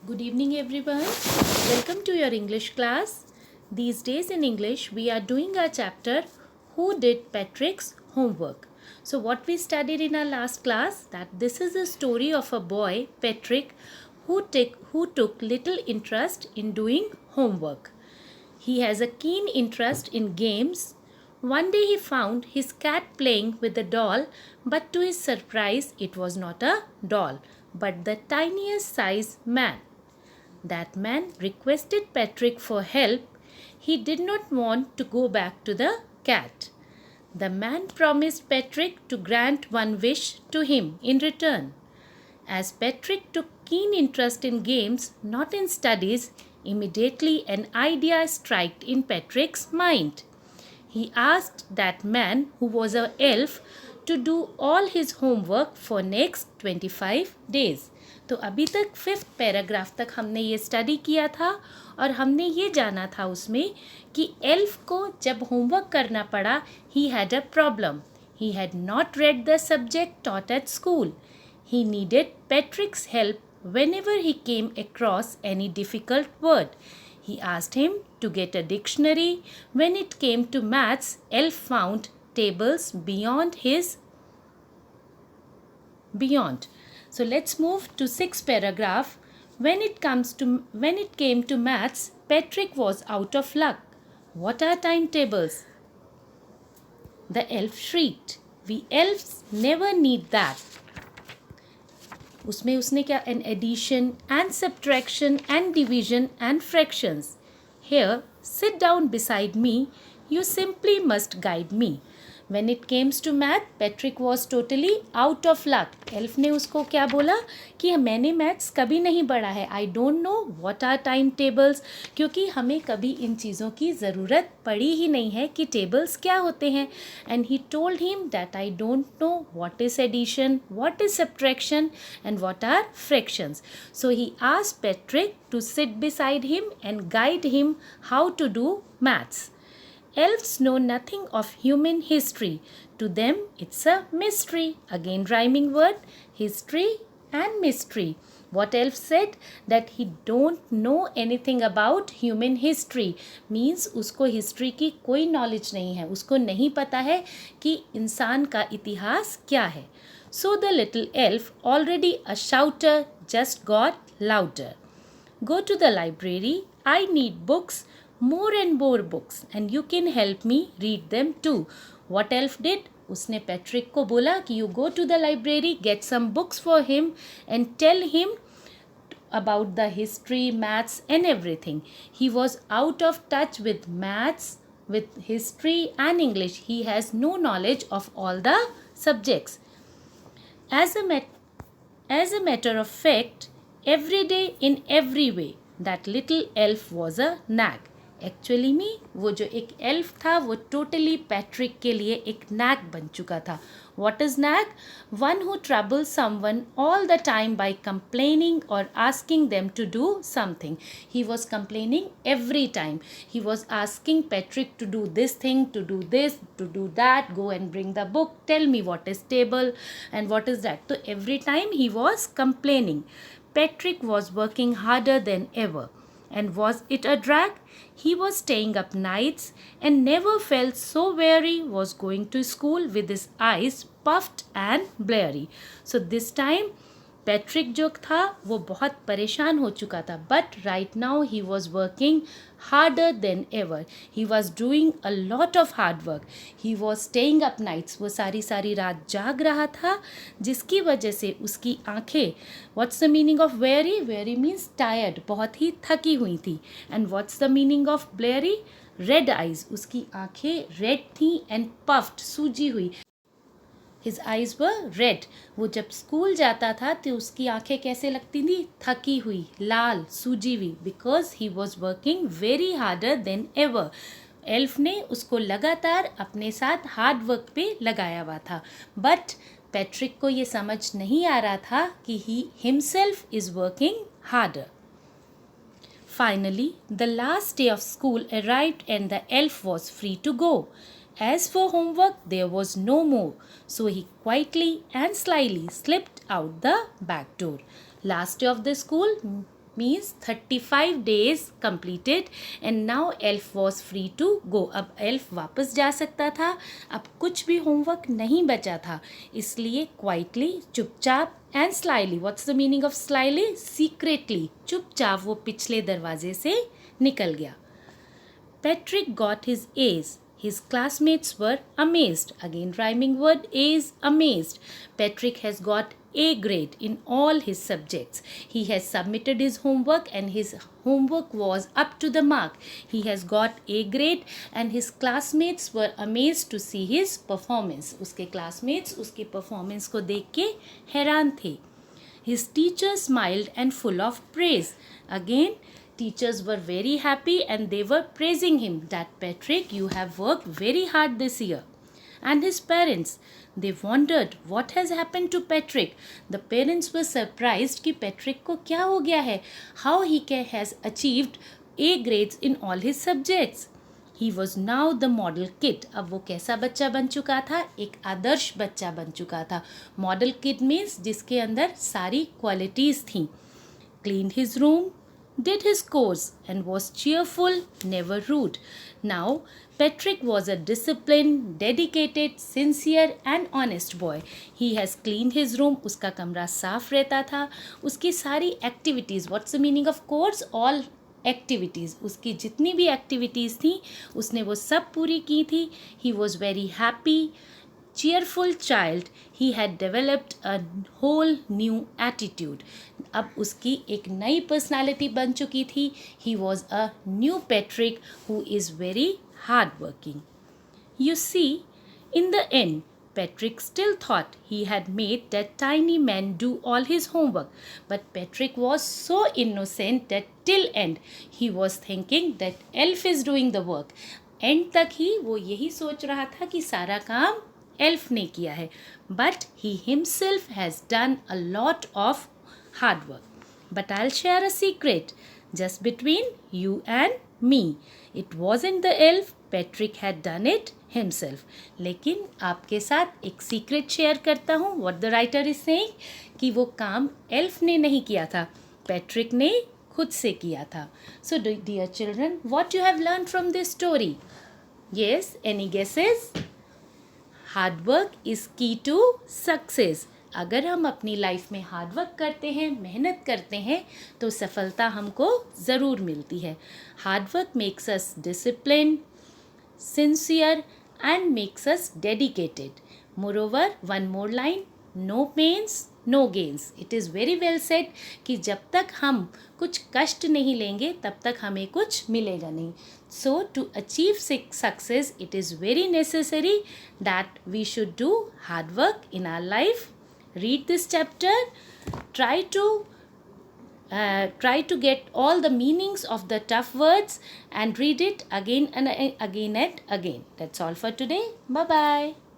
Good evening, everyone. Welcome to your English class. These days in English, we are doing our chapter Who Did Patrick's Homework? So, what we studied in our last class that this is a story of a boy, Patrick, who took little interest in doing homework. He has a keen interest in games. One day he found his cat playing with a doll, but to his surprise, it was not a doll, but the tiniest size man. That man requested Patrick for help. He did not want to go back to the cat. The man promised Patrick to grant one wish to him in return. As Patrick took keen interest in games, not in studies, immediately an idea struck in Patrick's mind. He asked that man, who was an elf, to do all his homework for next 25 days. तो अभी तक 5th paragraph तक हमने ये study किया था और हमने ये जाना था उसमें कि एल्फ को जब होमवर्क करना पड़ा he had a problem. He had not read the subject taught at school. He needed Patrick's help whenever he came across any difficult word. He asked him to get a dictionary. When it came to maths, Elf found tables beyond. So let's move to 6th paragraph. When it came to maths, Patrick was out of luck. What are timetables? The elf shrieked. We elves never need that. उसमें उसने क्या an addition and subtraction and division and fractions. Here, sit down beside me. You simply must guide me. When it came to math, Patrick was totally out of luck. Elf ने उसको क्या बोला कि मैंने maths कभी नहीं पढ़ा है. I don't know what are timetables, क्योंकि हमें कभी इन चीज़ों की ज़रूरत पड़ी ही नहीं है कि tables क्या होते हैं. And he told him that I don't know what is addition, what is subtraction and what are fractions. So he asked Patrick to sit beside him and guide him how to do maths. Elves know nothing of human history. To them, it's a mystery. Again, rhyming word, history and mystery. What elf said that he don't know anything about human history means उसको history की कोई knowledge नहीं है. उसको नहीं पता है कि इंसान का इतिहास क्या है. So the little elf, already a shouter, just got louder. Go to the library. I need books. More and more books and you can help me read them too. What elf did? उसने Patrick को बोला कि you go to the library, get some books for him and tell him about the history, maths and everything. He was out of touch with maths, with history and English. He has no knowledge of all the subjects. As a matter of fact, every day in every way, that little elf was a nag. Actually में वो जो एक elf था वो totally Patrick के लिए एक nag बन चुका था. What is nag? One who troubles someone all the time by complaining or asking them to do something. He was complaining every time. He was asking Patrick to do this thing, to do this, to do that, go and bring the book, tell me what is table and what is that. So every time he was complaining. Patrick was working harder than ever. And was it a drag? He was staying up nights and never felt so weary, was going to school with his eyes puffed and blurry. So this time Patrick जो था वो बहुत परेशान हो चुका था. But right now he was working harder than ever. He was doing a lot of hard work. He was staying up nights. वो सारी रात जाग रहा था जिसकी वजह से उसकी आंखें, what's the meaning of weary? Weary means tired, बहुत ही थकी हुई थी. And what's the meaning of bleary? Red eyes. उसकी आंखें रेड थी एंड पफ्ड, सूजी हुई. His eyes were red. वो जब स्कूल जाता था तो उसकी आंखें कैसे लगती थी? थकी हुई, लाल, सूजी हुई. Because he was working very harder than ever. Elf ने उसको लगातार अपने साथ हार्ड वर्क पे लगाया हुआ था. बट पैट्रिक को ये समझ नहीं आ रहा था कि he himself is working harder. Finally, the last day of school arrived and the elf was free to go. As for homework, there was no more, so he quietly and slyly slipped out the back door. Last day of the school means 35 days completed and now elf was free to go. अब elf वापस जा सकता था, अब कुछ भी homework नहीं बचा था, इसलिए quietly चुपचाप and slyly, what's the meaning of slyly? Secretly, चुपचाप वो पिछले दरवाजे से निकल गया. Patrick got his A's. His classmates were amazed. Again rhyming word, A's, amazed. Patrick has got A grade in all his subjects. He has submitted his homework and his homework was up to the mark. He has got A grade and his classmates were amazed to see his performance. उसके classmates उसकी performance को देख के हैरान थे. His teacher smiled and full of praise. Again, teachers were very happy and they were praising him that Patrick, you have worked very hard this year. And his parents, they wondered what has happened to Patrick. The parents were surprised कि Patrick को क्या हो गया है. How he has achieved A grades in all his subjects. He was now the model kid. अब वो कैसा बच्चा बन चुका था? एक आदर्श बच्चा बन चुका था. Model kid means जिसके अंदर सारी qualities थी. Cleaned his room, did his course and was cheerful, never rude. Now, Patrick was a disciplined, dedicated, sincere and honest boy. He has cleaned his room. उसका कमरा साफ रहता था. उसकी सारी activities, what's the meaning of course? All activities. उसकी जितनी भी activities थी, उसने वो सब पूरी की थी. He was very happy, cheerful child. He had developed a whole new attitude. अब उसकी एक नई पर्सनालिटी बन चुकी थी. He was a new Patrick who is very hardworking. You see, in the end, Patrick still thought he had made that tiny man do all his homework. But Patrick was so innocent that till end he was thinking that elf is doing the work. End तक ही वो यही सोच रहा था कि सारा काम elf ने किया है. But he himself has done a lot of hard work. But I'll share a secret just between you and me. It wasn't the elf. Patrick had done it himself. लेकिन आपके साथ एक secret share करता हूँ. What the writer is saying कि वो काम elf ने नहीं किया था, Patrick ने खुद से किया था. So dear children, what you have learned from this story? Yes, any guesses? Hard work is key to success. अगर हम अपनी लाइफ में हार्ड वर्क करते हैं, मेहनत करते हैं, तो सफलता हमको ज़रूर मिलती है. Hard work makes us discipline, sincere and makes us dedicated. Moreover, one more line, no pains, no gains. It is very well said कि जब तक हम कुछ कष्ट नहीं लेंगे तब तक हमें कुछ मिलेगा नहीं. So to achieve success, it is very necessary that we should do hard work in our life. Read this chapter. Try to get all the meanings of the tough words and read it again and again and again. That's all for today. Bye bye.